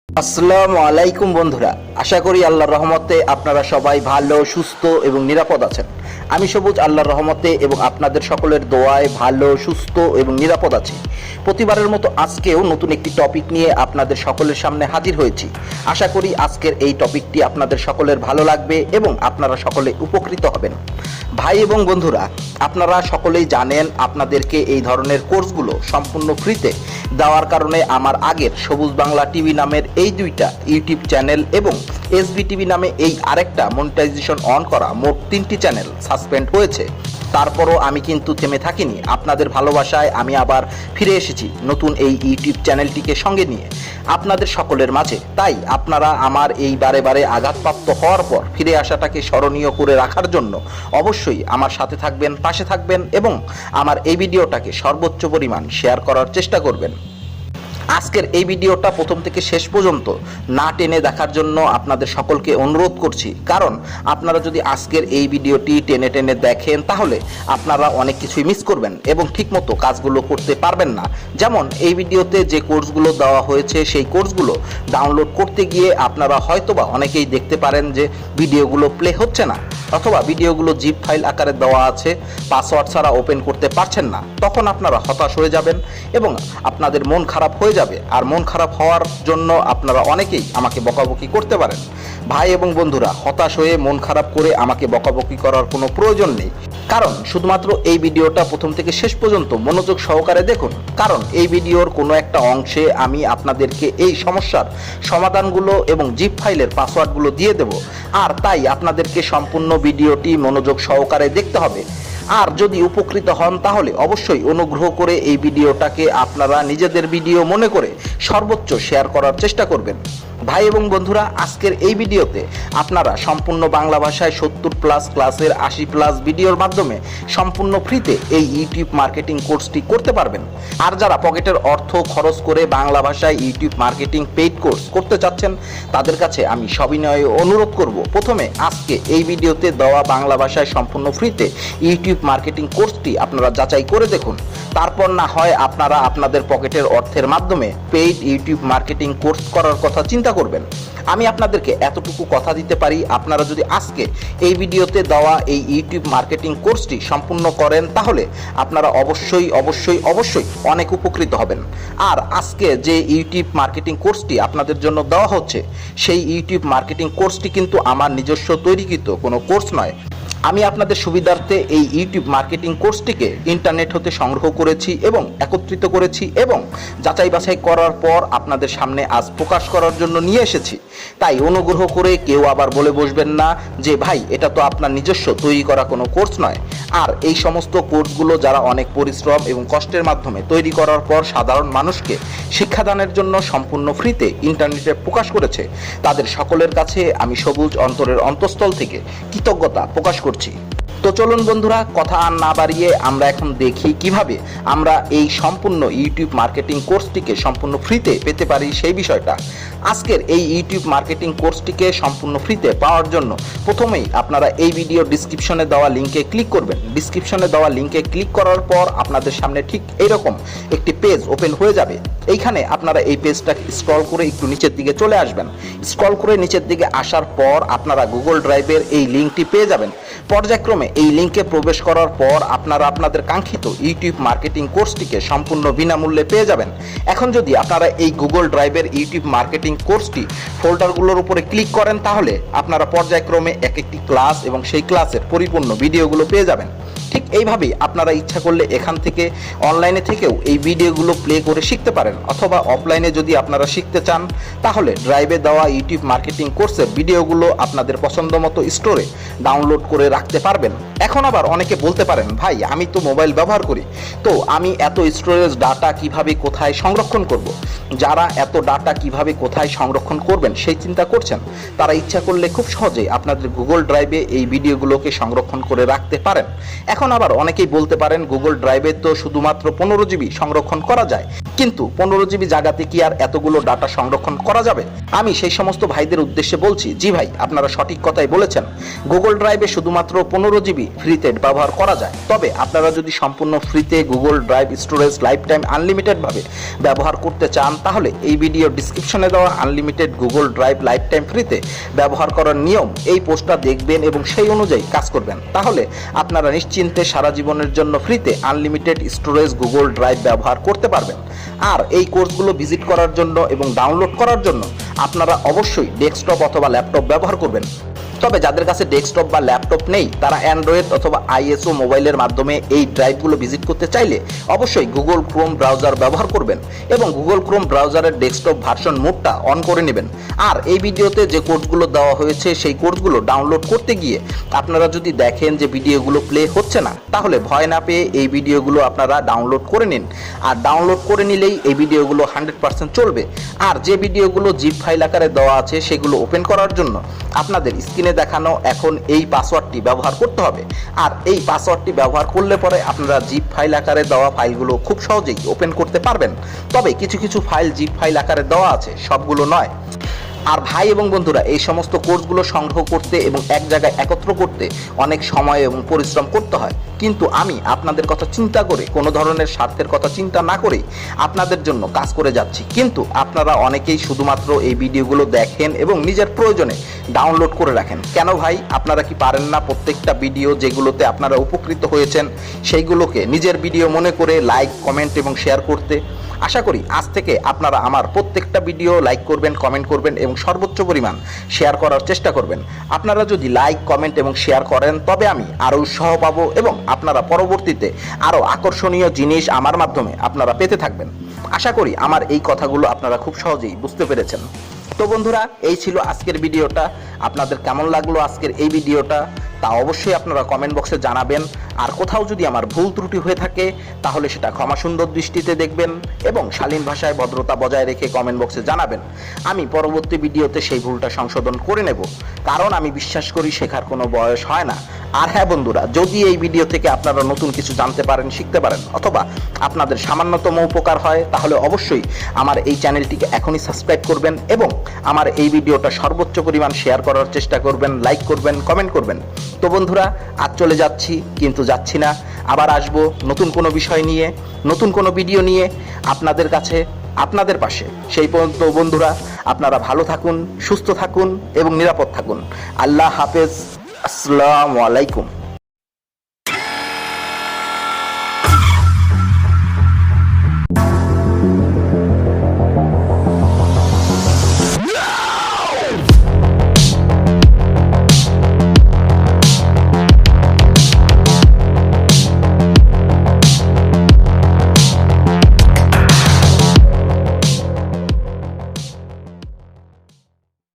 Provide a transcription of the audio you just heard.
আসসালামু আলাইকুম বন্ধুরা, আশা করি আল্লাহর রহমতে আপনারা সবাই ভালো, সুস্থ এবং নিরাপদ আছেন। আমি সবুজ আল্লাহর রহমতে এবং আপনাদের সকলের দোয়ায় ভালো, সুস্থ এবং নিরাপদ আছি। প্রতিবারের মতো আজকেও নতুন একটি টপিক নিয়ে আপনাদের সকলের সামনে হাজির হয়েছি। আশা করি আজকের এই টপিকটি আপনাদের সকলের ভালো লাগবে এবং আপনারা সকলে উপকৃত হবেন। ভাই এবং বন্ধুরা, আপনারা সকলেই জানেন আপনাদেরকে এই ধরনের কোর্সগুলো সম্পূর্ণ ফ্রিতে দেওয়ার কারণে আমার আগের সবুজ বাংলা টিভি নামের এই দুইটা ইউটিউব চ্যানেল এবং এসবি টিভি নামে এই আরেকটা মনিটাইজেশন অন করা মোট 3টি চ্যানেল সাসপেন্ড হয়েছে। তারপরও আমি কিন্তু থেমে থাকিনি। আপনাদের ভালোবাসায় আমি আবার ফিরে এসেছি নতুন এই ইউটিউব চ্যানেলটিকে সঙ্গে নিয়ে আপনাদের সকলের মাঝে। তাই আপনারা আমার এই বারে বারে আঘাতপ্রাপ্ত হওয়ার পর ফিরে আসাটাকে স্মরণীয় করে রাখার জন্য অবশ্যই আমার সাথে থাকবেন, পাশে থাকবেন এবং আমার এই ভিডিওটাকে সর্বোচ্চ পরিমাণ শেয়ার করার চেষ্টা করবেন। আজকের এই ভিডিওটা প্রথম থেকে শেষ পর্যন্ত না টেনে দেখার জন্য আপনাদের সকলকে অনুরোধ করছি, কারণ আপনারা যদি আজকের এই ভিডিওটি টেনে টেনে দেখেন তাহলে আপনারা অনেক কিছুই মিস করবেন এবং ঠিকমতো কাজগুলো করতে পারবেন না। যেমন এই ভিডিওতে যে কোর্সগুলো দেওয়া হয়েছে সেই কোর্সগুলো ডাউনলোড করতে গিয়ে আপনারা হয়তোবা অনেকেই দেখতে পারেন যে ভিডিওগুলো প্লে হচ্ছে না, অথবা ভিডিওগুলো জিপ ফাইল আকারে দেওয়া আছে, পাসওয়ার্ড ছাড়া ওপেন করতে পারছেন না। তখন আপনারা হতাশ হয়ে যাবেন এবং আপনাদের মন খারাপ হয়ে যাবে। আর মন খারাপ হওয়ার জন্য আপনারা অনেকেই আমাকে বকাবকি করতে পারেন। ভাই এবং বন্ধুরা, হতাশ হয়ে মন খারাপ করে আমাকে বকাবকি করার কোনো প্রয়োজন নেই, কারণ শুধুমাত্র এই ভিডিওটা প্রথম থেকে শেষ পর্যন্ত মনোযোগ সহকারে দেখুন, কারণ এই ভিডিওর কোনো একটা অংশে আমি আপনাদেরকে এই সমস্যার সমাধানগুলো এবং জিপ ফাইলের পাসওয়ার্ডগুলো দিয়ে দেব। আর তাই আপনাদেরকে সম্পূর্ণ ভিডিওটি মনোযোগ সহকারে দেখতে হবে। আর যদি উপকৃত হন তাহলে অবশ্যই অনুগ্রহ করে এই ভিডিওটাকে আপনারা নিজেদের ভিডিও মনে করে সর্বোচ্চ শেয়ার করার চেষ্টা করবেন। ভাই এবং বন্ধুরা, আজকের এই ভিডিওতে আপনারা সম্পূর্ণ বাংলা ভাষায় 70+ ক্লাসের 80+ ভিডিওর মাধ্যমে সম্পূর্ণ ফ্রিতে এই ইউটিউব মার্কেটিং কোর্সটি করতে পারবেন। আর যারা পকেটের অর্থ খরচ করে বাংলা ভাষায় ইউটিউব মার্কেটিং পেইড কোর্স করতে চাচ্ছেন তাদের কাছে আমি সবিনয়ে অনুরোধ করব, প্রথমে আজকে এই ভিডিওতে দেওয়া বাংলা ভাষায় সম্পূর্ণ ফ্রিতে ইউটিউব মার্কেটিং কোর্সটি আপনারা যাচাই করে দেখুন। তারপর না হয় আপনারা আপনাদের পকেটের অর্থের মাধ্যমে পেইড ইউটিউব মার্কেটিং কোর্স করার কথা চিন্তা করবেন। আমি আপনাদেরকে এতটুকু কথা দিতে পারি, আপনারা যদি আজকে এই ভিডিওতে দেওয়া এই ইউটিউব মার্কেটিং কোর্সটি সম্পূর্ণ করেন তাহলে আপনারা অবশ্যই অবশ্যই অবশ্যই অনেক উপকৃত হবেন। আর আজকে যে ইউটিউব মার্কেটিং কোর্সটি আপনাদের জন্য দেওয়া হচ্ছে সেই ইউটিউব মার্কেটিং কোর্সটি কিন্তু আমার নিজস্ব তৈরিকৃত কোনো কোর্স নয়। আমি আপনাদের সুবিধার্থে এই ইউটিউব মার্কেটিং কোর্সটিকে ইন্টারনেট হতে সংগ্রহ করেছি এবং একত্রিত করেছি এবং যাচাই বাছাই করার পর আপনাদের সামনে আজ প্রকাশ করার জন্য নিয়ে এসেছি। তাই অনুগ্রহ করে কেউ আবার বলে বসবেন না যে ভাই এটা তো আপনার নিজস্ব তৈরি করা কোনো কোর্স নয়। আর এই সমস্ত কোর্সগুলো যারা অনেক পরিশ্রম এবং কষ্টের মাধ্যমে তৈরি করার পর সাধারণ মানুষকে শিক্ষাদানের জন্য সম্পূর্ণ ফ্রিতে ইন্টারনেটে প্রকাশ করেছে তাদের সকলের কাছে আমি সবুজ অন্তরের অন্তঃস্থল থেকে কৃতজ্ঞতা প্রকাশ করছি। তো চলুন বন্ধুরা, কথা আর না বাড়িয়ে আমরা এখন দেখি কিভাবে আমরা এই সম্পূর্ণ ইউটিউব মার্কেটিং কোর্সটিকে সম্পূর্ণ ফ্রিতে পেতে পারি সেই বিষয়টা। আজকের এই ইউটিউব মার্কেটিং কোর্সটিকে সম্পূর্ণ ফ্রিতে পাওয়ার জন্য প্রথমেই আপনারা এই ভিডিও ডিসক্রিপশনে দেওয়া লিঙ্কে ক্লিক করবেন। ডিসক্রিপশনে দেওয়া লিঙ্কে ক্লিক করার পর আপনাদের সামনে ঠিক এইরকম একটি পেজ ওপেন হয়ে যাবে। এইখানে আপনারা এই পেজটাকে স্ক্রল করে একটু নিচের দিকে চলে আসবেন। স্ক্রল করে নিচের দিকে আসার পর আপনারা গুগল ড্রাইভের এই লিঙ্কটি পেয়ে যাবেন। পর্যায়ক্রমে এই লিঙ্কে প্রবেশ করার পর আপনারা আপনাদের কাঙ্ক্ষিত ইউটিউব মার্কেটিং কোর্সটিকে সম্পূর্ণ বিনামূল্যে পেয়ে যাবেন। এখন যদি আপনারা এই গুগল ড্রাইভের ইউটিউব মার্কেটিং কোর্সটি ফোল্ডারগুলোর উপরে ক্লিক করেন, তাহলে আপনারা পর্যায়ক্রমে এক একটি ক্লাস এবং সেই ক্লাসের পরিপূর্ণ ভিডিওগুলো পেয়ে যাবেন। ঠিক এইভাবেই আপনারা ইচ্ছা করলে এখান থেকে অনলাইনে থেকেও এই ভিডিওগুলো প্লে করে শিখতে পারেন, অথবা অফলাইনে যদি আপনারা শিখতে চান তাহলে ড্রাইভে দেওয়া ইউটিউব মার্কেটিং কোর্সের ভিডিওগুলো আপনাদের পছন্দ মতো স্টোরে ডাউনলোড করে রাখতে পারবেন। এখন আবার অনেকে বলতে পারেন, ভাই আমি তো মোবাইল ব্যবহার করি, তো আমি এত স্টোরেজ ডাটা কিভাবে কোথায় সংরক্ষণ করব। যারা এত ডাটা কিভাবে কোথায় সংরক্ষণ করবেন সেই চিন্তা করছেন, তারা ইচ্ছা করলে খুব সহজেই আপনাদের গুগল ড্রাইভে এই ভিডিওগুলোকে সংরক্ষণ করে রাখতে পারেন। এখন আবার অনেকেই বলতে পারেন, গুগল ড্রাইভে তো শুধুমাত্র 15 জিবি সংরক্ষণ করা যায়, কিন্তু 15 জিবি জায়গাতে কি আর এতগুলো ডাটা সংরক্ষণ করা যাবে? আমি সেই সমস্ত ভাইদের উদ্দেশ্যে বলছি, জি ভাই, আপনারা সঠিক কথাই বলেছেন। গুগল ড্রাইভে শুধুমাত্র 15 জিবি ফ্রিতে ব্যবহার করা যায়। তবে আপনারা যদি সম্পূর্ণ ফ্রিতে Google drive storage life time আনলিমিটেডভাবে ব্যবহার করতে চান, তাহলে এই ভিডিও ডিসক্রিপশনে দেওয়া unlimited Google drive life time ফ্রিতে ব্যবহার করার নিয়ম, এই পোস্টটা দেখবেন এবং সেই অনুযায়ী কাজ করবেন। তাহলে আপনারা নিশ্চিন্তে সারা জীবনের জন্য ফ্রিতে আনলিমিটেড স্টোরেজ গুগল ড্রাইভ ব্যবহার করতে পারবেন। আর এই কোর্সগুলো ভিজিট করার জন্য এবং ডাউনলোড করার জন্য আপনারা অবশ্যই ডেস্কটপ অথবা ল্যাপটপ ব্যবহার করবেন। তবে যাদের কাছে ডেস্কটপ বা ল্যাপটপ নেই, তারা অ্যান্ড্রয়েড অথবা আইএসও মোবাইলের মাধ্যমে এই ড্রাইভগুলো ভিজিট করতে চাইলে অবশ্যই গুগল ক্রোম ব্রাউজার ব্যবহার করবেন এবং গুগল ক্রোম ব্রাউজারের ডেস্কটপ ভার্সন মোডটা অন করে নেবেন। আর এই ভিডিওতে যে কোর্সগুলো দেওয়া হয়েছে সেই কোর্সগুলো ডাউনলোড করতে গিয়ে আপনারা যদি দেখেন যে ভিডিওগুলো প্লে হচ্ছে না, তাহলে ভয় না পেয়ে এই ভিডিওগুলো আপনারা ডাউনলোড করে নিন। আর ডাউনলোড করে নিলেই এই ভিডিওগুলো 100% চলবে। আর যে ভিডিওগুলো জিপ ফাইল আকারে দেওয়া আছে সেগুলো ওপেন করার জন্য আপনাদের স্ক্রিনে দেখানো এখন এই পাসওয়ার্ডটি ব্যবহার করতে হবে। আর এই পাসওয়ার্ডটি ব্যবহার করলে পরে আপনারা জিপ ফাইল আকারে দেওয়া ফাইলগুলো খুব সহজেই ওপেন করতে পারবেন। তবে কিছু কিছু ফাইল জিপ ফাইল আকারে দেওয়া আছে, সবগুলো নয়। আর ভাই এবং বন্ধুরা, এই সমস্ত কোর্সগুলো সংগ্রহ করতে এবং এক জায়গায় একত্র করতে অনেক সময় এবং পরিশ্রম করতে হয়, কিন্তু আমি আপনাদের কথা চিন্তা করে, কোনো ধরনের স্বার্থের কথা চিন্তা না করেই আপনাদের জন্য কাজ করে যাচ্ছি। কিন্তু আপনারা অনেকেই শুধুমাত্র এই ভিডিওগুলো দেখেন এবং নিজের প্রয়োজনে ডাউনলোড করে রাখেন। কেন ভাই, আপনারা কি পারেন না প্রত্যেকটা ভিডিও যেগুলোতে আপনারা উপকৃত হয়েছেন সেইগুলোকে নিজের ভিডিও মনে করে লাইক, কমেন্ট এবং শেয়ার করতে? আশা করি আজ থেকে আপনারা আমার প্রত্যেকটা ভিডিও লাইক করবেন, কমেন্ট করবেন এবং সর্বোচ্চ পরিমাণ শেয়ার করার চেষ্টা করবেন। আপনারা যদি লাইক, কমেন্ট এবং শেয়ার করেন, তবে আমি আরও উৎসাহ পাবো এবং আপনারা পরবর্তীতে আরও আকর্ষণীয় জিনিস আমার মাধ্যমে আপনারা পেতে থাকবেন। আশা করি আমার এই কথাগুলো আপনারা খুব সহজেই বুঝতে পেরেছেন। তো বন্ধুরা, এই ছিল আজকের ভিডিওটা। আপনাদের কেমন লাগলো আজকের এই ভিডিওটা তা অবশ্যই আপনারা কমেন্ট বক্সে জানাবেন। আর কোথাও যদি আমার ভুল ত্রুটি হয়ে থাকে তাহলে সেটা ক্ষমা সুন্দর দৃষ্টিতে দেখবেন এবং শালীন ভাষায় ভদ্রতা বজায় রেখে কমেন্ট বক্সে জানাবেন। আমি পরবর্তী ভিডিওতে সেই ভুলটা সংশোধন করে নেব, কারণ আমি বিশ্বাস করি শেখার কোনো বয়স হয় না। আর হ্যাঁ বন্ধুরা, যদি এই ভিডিও থেকে আপনারা নতুন কিছু জানতে পারেন, শিখতে পারেন, অথবা আপনাদের সামান্যতম উপকার হয়, তাহলে অবশ্যই আমার এই চ্যানেলটিকে এখনই সাবস্ক্রাইব করবেন এবং আমার এই ভিডিওটা সর্বোচ্চ পরিমাণ শেয়ার করার চেষ্টা করবেন, লাইক করবেন, কমেন্ট করবেন। তো বন্ধুরা, আজ চলে যাচ্ছি, কিন্তু যাচ্ছি না, আবার আসবো নতুন কোনো বিষয় নিয়ে, নতুন কোনো ভিডিও নিয়ে আপনাদের কাছে, আপনাদের পাশে। সেই পর্যন্ত বন্ধুরা, আপনারা ভালো থাকুন, সুস্থ থাকুন এবং নিরাপদ থাকুন। আল্লাহ হাফেজ। আসসালামু আলাইকুম।